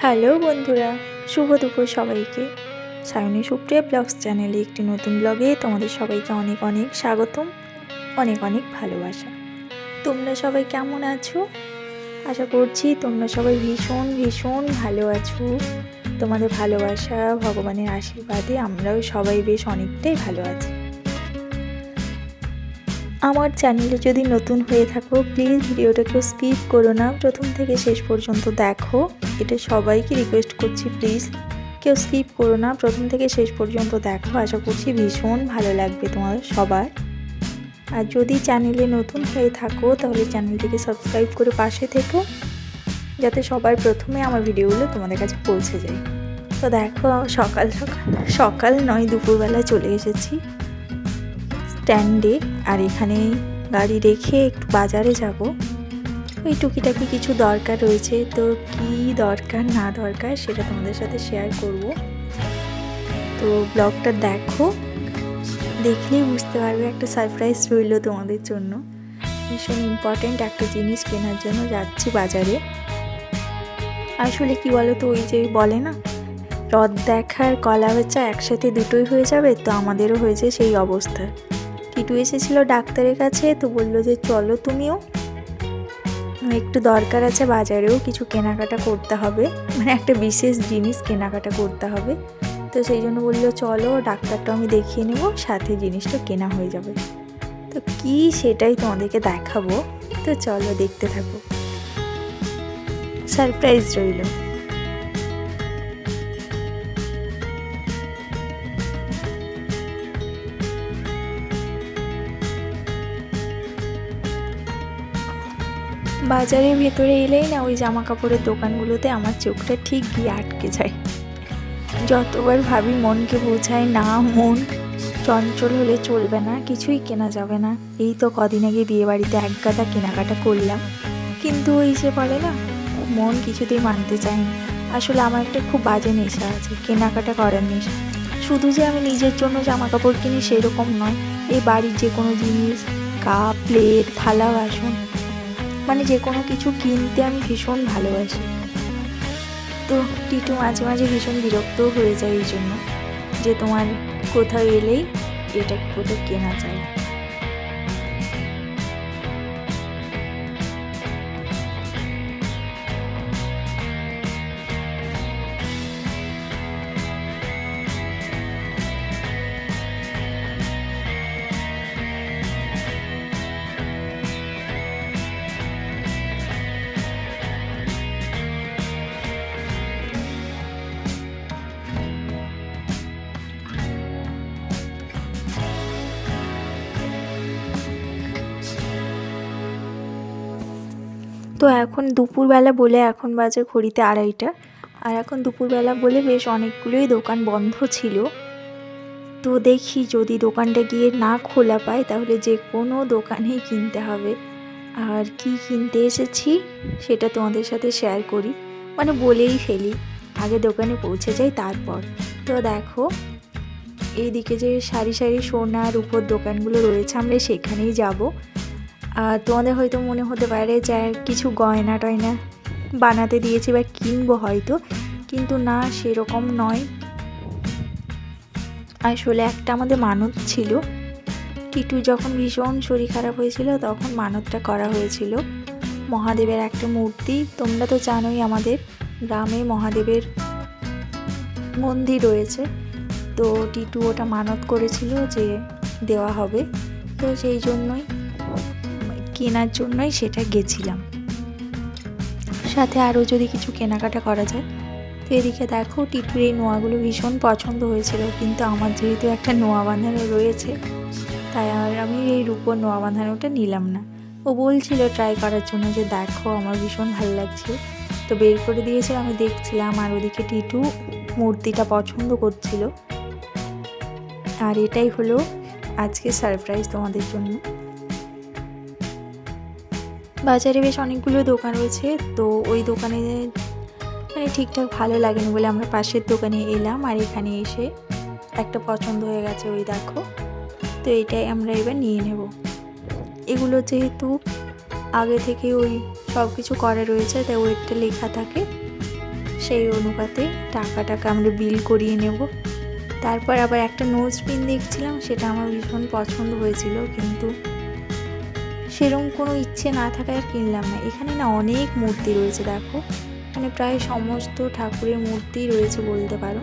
Hello বন্ধুরা, শুভ দুপুর সবাইকে। সায়নী সুপ্রিয়া ব্লগস চ্যানেলে একটি নতুন ব্লগে তোমাদের সবাইকে অনেক অনেক স্বাগতম, অনেক অনেক ভালোবাসা। তোমরা সবাই কেমন আছো? আশা করছি তোমরা সবাই ভীষণ ভীষণ ভালো আছো। তোমাদের ভালোবাসা, ভগবানের আশীর্বাদে আমরাও সবাই বেশ অনেকটাই ভালো আছি। আমার চ্যানেলে যদি নতুন হয়ে থাকো প্লিজ ভিডিওটাকে স্কিপ করো না, প্রথম থেকে শেষ পর্যন্ত দেখো। এটা সবাইকে রিকোয়েস্ট করছি, প্লিজ কেউ স্কিপ করো না, প্রথম থেকে শেষ পর্যন্ত দেখো। আশা করছি ভীষণ ভালো লাগবে তোমাদের সবার। আর যদি চ্যানেলে নতুন হয়ে থাকো তাহলে চ্যানেলটিকে সাবস্ক্রাইব করে পাশে থেকো, যাতে সবার প্রথমে আমার ভিডিওগুলো তোমাদের কাছে পৌঁছে যায়। তো দেখো, সকাল সকাল নয় দুপুরবেলা চলে এসেছি স্ট্যান্ডে। আর এখানে গাড়ি রেখে একটু বাজারে যাব। ওই টুকিটাকি কিছু দরকার রয়েছে, তো কি দরকার না দরকার সেটা তোমাদের সাথে শেয়ার করব। তো ব্লগটা দেখো, দেখলেই বুঝতে পারবে। একটা সারপ্রাইজ রইল তোমাদের জন্য। ভীষণ ইম্পর্ট্যান্ট একটা জিনিস কেনার জন্য যাচ্ছি বাজারে। আসলে কি বলো তো, ওই যে বলে না, রথ দেখার কলা বেচা একসাথে দুটোই হয়ে যাবে, তো আমাদেরও হয়েছে সেই অবস্থা। টিটু এসেছিলো ডাক্তারের কাছে, তো বললো যে চলো তুমিও, একটু দরকার আছে, বাজারেও কিছু কেনাকাটা করতে হবে, মানে একটা বিশেষ জিনিস কেনাকাটা করতে হবে। তো সেই জন্য বললো চলো, ডাক্তারটা আমি দেখিয়ে নেব, সাথে জিনিসটা কেনা হয়ে যাবে। তো কি সেটাই তোমাদেরকে দেখাবো, তো চলো দেখতে থাকো, সারপ্রাইজ রইল। বাজারের ভেতরে এলেই না ওই জামা কাপড়ের দোকানগুলোতে আমার চোখটা ঠিক গিয়ে আটকে যায়। যতবার ভাবি মনকে বোঝাই, না মন চঞ্চল হলে চলবে না, কিছুই কেনা যাবে না। এই তো কদিন আগে বিয়ে বাড়িতে এক গাদা কেনাকাটা করলাম, কিন্তু ওই যে বলে না, মন কিছুতেই মানতে চায় না। আসলে আমার একটা খুব বাজে নেশা আছে, কেনাকাটা করার নেশা। শুধু যে আমি নিজের জন্য জামা কাপড় কিনি সেরকম নয়, এই বাড়ির যে কোনো জিনিস, কাপ প্লেট থালা বাসন, মানে যে কোনো কিছু কিনতে আমি ভীষণ ভালোবাসি। তো টিটু মাঝে মাঝে ভীষণ বিরক্তও হয়ে যায় এই জন্য, যে তোমার কোথাও এলেই এটা কোথাও কেনা চাই। তো এখন দুপুরবেলা বলে, এখন বাজে ঘড়িতে 2:30, আর এখন দুপুরবেলা বলে বেশ অনেকগুলোই দোকান বন্ধ ছিল। তো দেখি যদি দোকানটা গিয়ে না খোলা পাই তাহলে যে কোনো দোকানেই কিনতে হবে। আর কি কিনতে এসেছি সেটা তোমাদের সাথে শেয়ার করি, মানে বলেই ফেলি, আগে দোকানে পৌঁছে যাই তারপর। তো দেখো, এইদিকে যে সারি সারি সোনার উপর দোকানগুলো রয়েছে, আমরা সেখানেই যাব। আর তোমাদের হয়তো মনে হতে পারে যে কিছু গয়না টয়না বানাতে দিয়েছি বা কিনবো হয়তো, কিন্তু না, সেরকম নয়। আসলে একটা আমাদের মানত ছিল, টিটু যখন ভীষণ শরীর খারাপ হয়েছিল তখন মানতটা করা হয়েছিল। মহাদেবের একটা মূর্তি, তোমরা তো জানোই আমাদের গ্রামে মহাদেবের মন্দির রয়েছে, তো টিটু ওটা মানত করেছিল যে দেওয়া হবে। তো সেই জন্যই কেনার জন্যই সেটা গেছিলাম, সাথে আরও যদি কিছু কেনাকাটা করা যায়। তো এদিকে দেখো, টিটুর এই নোয়াগুলো ভীষণ পছন্দ হয়েছিল, কিন্তু আমার যেহেতু একটা নোয়া বাঁধানো রয়েছে তাই আমি এই রূপোর নোয়া বাঁধানোটা নিলাম না। ও বলছিল ট্রাই করার জন্য যে দেখো আমার ভীষণ ভালো লাগছে, তো বের করে দিয়েছে, আমি দেখছিলাম। আর ওদিকে টিটু মূর্তিটা পছন্দ করছিল। আর এটাই হলো আজকে সারপ্রাইজ তোমাদের জন্য। বাজারে বেশ অনেকগুলো দোকান রয়েছে, তো ওই দোকানে মানে ঠিকঠাক ভালো লাগেনি বলে আমরা পাশের দোকানে এলাম। আর এখানে এসে একটা পছন্দ হয়ে গেছে, ওই দেখো, তো এটাই আমরা এবার নিয়ে নেব। এগুলো যেহেতু আগে থেকে ওই সব কিছু করা রয়েছে তাই ওয়েটটা লেখা থাকে, সেই অনুপাতে টাকাটাকে আমরা বিল করিয়ে নেব। তারপর আবার একটা নোজ পিন দেখছিলাম, সেটা আমার ভীষণ পছন্দ হয়েছিল, কিন্তু সেরকম কোনো ইচ্ছে না থাকায় আর কিনলাম না। এখানে না অনেক মূর্তি রয়েছে, দেখো মানে প্রায় সমস্ত ঠাকুরের মূর্তি রয়েছে বলতে পারো।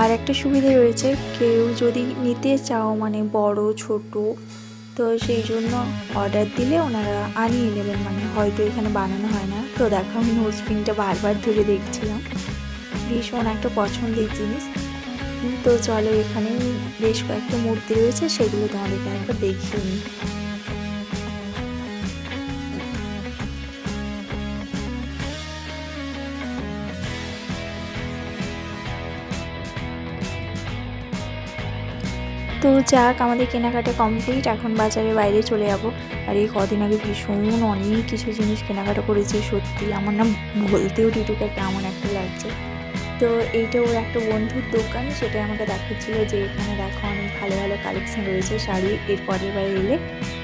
আর একটা সুবিধা রয়েছে, কেউ যদি নিতে চাও মানে বড় ছোট, তো সেই জন্য অর্ডার দিলে ওনারা আনিয়ে নেবেন, মানে হয়তো এখানে বানানো হয় না। তো দেখো আমি নোজ পিনটা বারবার ধরে দেখছিলাম, ভীষণ একটা পছন্দের জিনিস। তো চলো, এখানে বেশ কয়েকটা মূর্তি রয়েছে, সেগুলো তোমাদেরকে একবার দেখিয়ে নিই। তো যাক, আমাদের কেনাকাটা কমপ্লিট, এখন বাজারে বাইরে চলে যাব। আর এই কদিন আগে ভীষণ অনেক কিছু জিনিস কেনাকাটা করেছি, সত্যি আমার না বলতেও টিটুকে কেমন একটা লাগছে। তো এইটা ওর একটা বন্ধুর দোকান, সেটা আমাকে দেখাচ্ছিলো যে এখানে দেখো অনেক ভালো ভালো কালেকশন রয়েছে শাড়ি, এর পরের বার এলে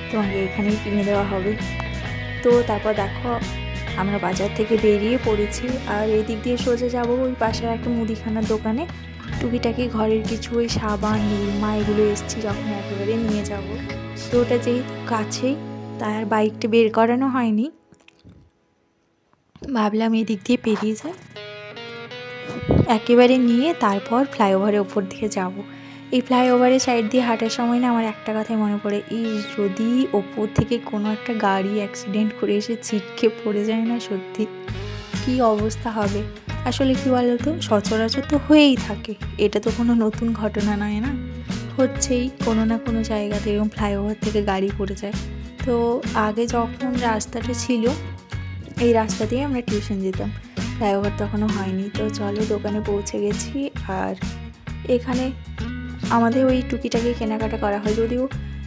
তোমাকে এখানেই কিনে দেওয়া হবে। তো তারপর দেখো আমরা বাজার থেকে বেরিয়ে পড়েছি, আর এই দিক দিয়ে সোজা যাবো ওই পাশের একটা মুদিখানার দোকানে, টুকিটাকি ঘরের কিছু ওই সাবান নিরমা এগুলো এসছি যখন একেবারে নিয়ে যাব। তো ওটা যেহেতু কাছেই, তাই আর বাইকটা বের করানো হয়নি, ভাবলাম এই দিক দিয়ে পেরিয়ে যায়, একেবারে নিয়ে তারপর ফ্লাইওভারের ওপর দিকে যাব। এই ফ্লাইওভারের সাইড দিয়ে হাঁটার সময় না আমার একটা কথাই মনে পড়ে, যদি ওপর থেকে কোনো একটা গাড়ি অ্যাক্সিডেন্ট করে এসে ছিটকে পড়ে যায় না, সত্যি কী অবস্থা হবে। আসলে কী বলো তো, সচরাচর তো হয়েই থাকে, এটা তো কোনো নতুন ঘটনা নয় না, হচ্ছেই কোনো না কোনো জায়গাতে এরকম ফ্লাইওভার থেকে গাড়ি পড়ে যায়। তো আগে যখন রাস্তাটা ছিল, এই রাস্তা দিয়ে আমরা টিউশন যেতাম, ফ্লাইওভার তখনও হয়নি। তো চলো, দোকানে পৌঁছে গেছি, আর এখানে আমাদের ওই টুকিটাকি কেনাকাটা করা হয়, যদিও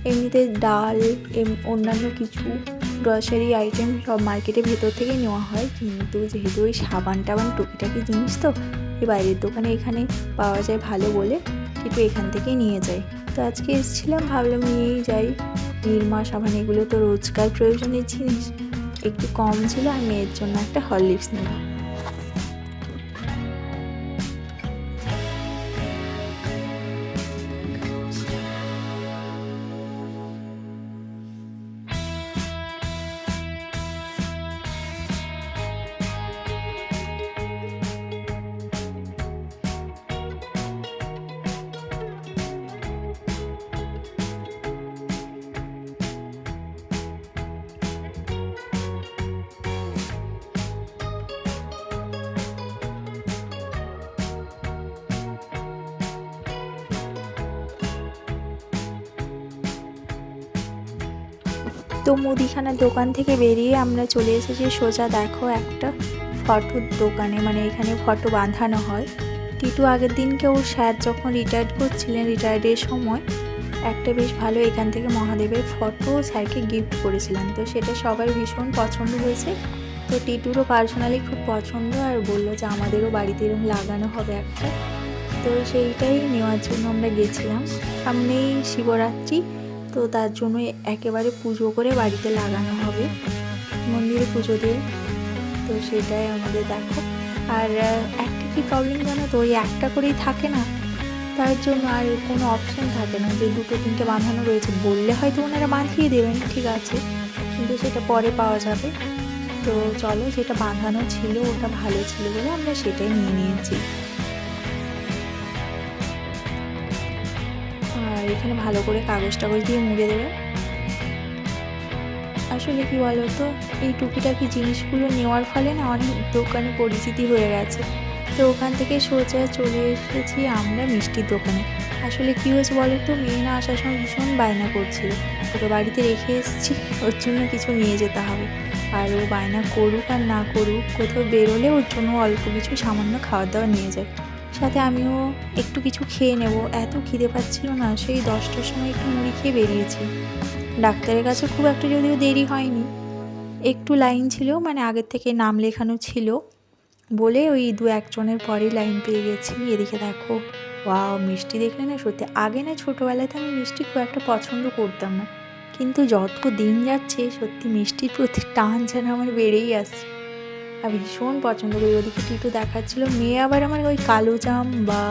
এমনিতে ডাল অন্যান্য কিছু গ্রসারি আইটেম সব মার্কেটের ভেতর থেকেই নেওয়া হয়, কিন্তু যেহেতু ওই সাবান টাবান টুকিটাকি জিনিস তো এই বাইরের দোকানে এখানে পাওয়া যায় ভালো বলে একটু এখান থেকেই নিয়ে যাই। তো আজকে এসেছিলাম, ভাবলাম নিয়েই যাই, নিরমা সাবান এগুলো তো রোজকার প্রয়োজনীয় জিনিস, একটু কম ছিল, আর মেয়ের জন্য একটা হরলিক্স নিলাম। তো মুদিখানার দোকান থেকে বেরিয়ে আমরা চলে এসেছি সোজা দেখো একটা ফটোর দোকানে, মানে এখানে ফটো বাঁধানো হয়। টিটু আগের দিনকে ওর স্যার যখন রিটায়ার্ড করছিলেন, রিটায়ার্ডের সময় একটা বেশ ভালো এখান থেকে মহাদেবের ফটো স্যারকে গিফট করেছিলেন, তো সেটা সবার ভীষণ পছন্দ হয়েছে। তো টিটুরও পার্সোনালি খুব পছন্দ, আর বললো যে আমাদেরও বাড়িতে এরকম লাগানো হবে একটা। তো সেইটাই নেওয়ার জন্য আমরা গেছিলাম, সামনেই শিবরাত্রি, তো তার জন্য একেবারে পুজো করে বাড়িতে লাগানো হবে, মন্দিরে পুজো দিয়ে। তো সেটাই আমাদের দেখো। আর একটা কি প্রবলেম জানো তো, ওই একটা করেই থাকে না, তার জন্য আর কোনো অপশান থাকে না যে দুটো তিনটে বাঁধানো রয়েছে, বললে হয়তো ওনারা বাঁধিয়ে দেবেন, ঠিক আছে, কিন্তু সেটা পরে পাওয়া যাবে। তো চলো, যেটা বাঁধানো ছিল ওটা ভালো ছিল বলে আমরা সেটাই নিয়ে নিয়েছি। আর এখানে ভালো করে কাগজ টাগজ দিয়ে মুড়ে দেবে। আসলে কি বলো তো, এই টুকিটাকি জিনিসগুলো নেওয়ার ফলে না অনেক দোকানে পরিচিতি হয়ে গেছে। তো ওখান থেকে সোজা চলে এসেছি আমরা মিষ্টির দোকানে। আসলে কী হয়েছে বলো তো, মেয়ে না আসার সময় ভীষণ বায়না করছিল, ওকে বাড়িতে রেখে এসেছি, ওর জন্য কিছু নিয়ে যেতে হবে। আর ও বায়না করুক আর না করুক, কোথাও বেরোলে ওর জন্য অল্প কিছু সামান্য খাবার দাবার নিয়ে যায়, সাথে আমিও একটু কিছু খেয়ে নেব। এত খিদে পাচ্ছিল না, সেই 10টার সময় একটু মুড়ি খেয়ে বেরিয়েছি। ডাক্তারের কাছে খুব একটা যদিও দেরি হয়নি, একটু লাইন ছিল, মানে আগের থেকে নাম লেখানো ছিল বলে ওই 2-1 জনের পরেই লাইন পেয়ে গেছি। এদিকে দেখো, ওয়াও, মিষ্টি দেখলে না সত্যি, আগে না ছোটোবেলাতে আমি মিষ্টি খুব একটা পছন্দ করতাম না, কিন্তু যত দিন যাচ্ছে সত্যি মিষ্টির প্রতি টান যেন আমার বেড়েই আসছে। আর ভীষণ পছন্দ করি। ওদিকে টিটু দেখাচ্ছিল, মেয়ে আবার আমার ওই কালো জাম বা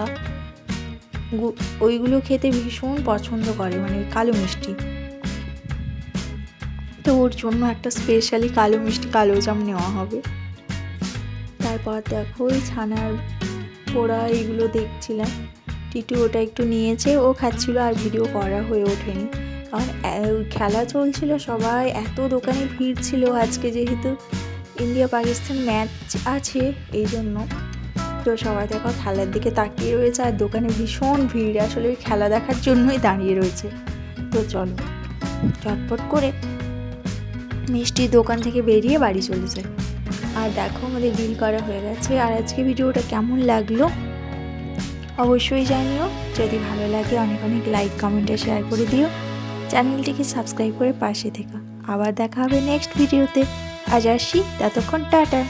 ওইগুলো খেতে ভীষণ পছন্দ করে, মানে ওই কালো মিষ্টি। তো ওর জন্য একটা স্পেশালি কালো মিষ্টি কালো জাম নেওয়া হবে। তারপর দেখো ওই ছানার পোড়া এইগুলো দেখছিলাম, টিটু ওটা একটু নিয়েছে, ও খাচ্ছিল, আর ভিডিও করা হয়ে ওঠেনি কারণ খেলা চলছিল, সবাই এত দোকানে ভিড় ছিল। আজকে যেহেতু ইন্ডিয়া পাকিস্তান ম্যাচ আছে এই জন্য, তো সবাই দেখো খেলার দিকে তাকিয়ে রয়েছে, আর দোকানে ভীষণ ভিড়, আসলে ওই খেলা দেখার জন্যই দাঁড়িয়ে রয়েছে। তো চলো চটপট করে মিষ্টির দোকান থেকে বেরিয়ে বাড়ি চলে যায়। আর দেখো আমাদের বিল করা হয়ে গেছে। আর আজকে ভিডিওটা কেমন লাগলো অবশ্যই জানিও, যদি ভালো লাগে অনেক অনেক লাইক কমেন্টে শেয়ার করে দিও, চ্যানেলটিকে সাবস্ক্রাইব করে পাশে থেকো। আবার দেখা হবে নেক্সট ভিডিওতে। আজ আসি, ততক্ষণ টাটা।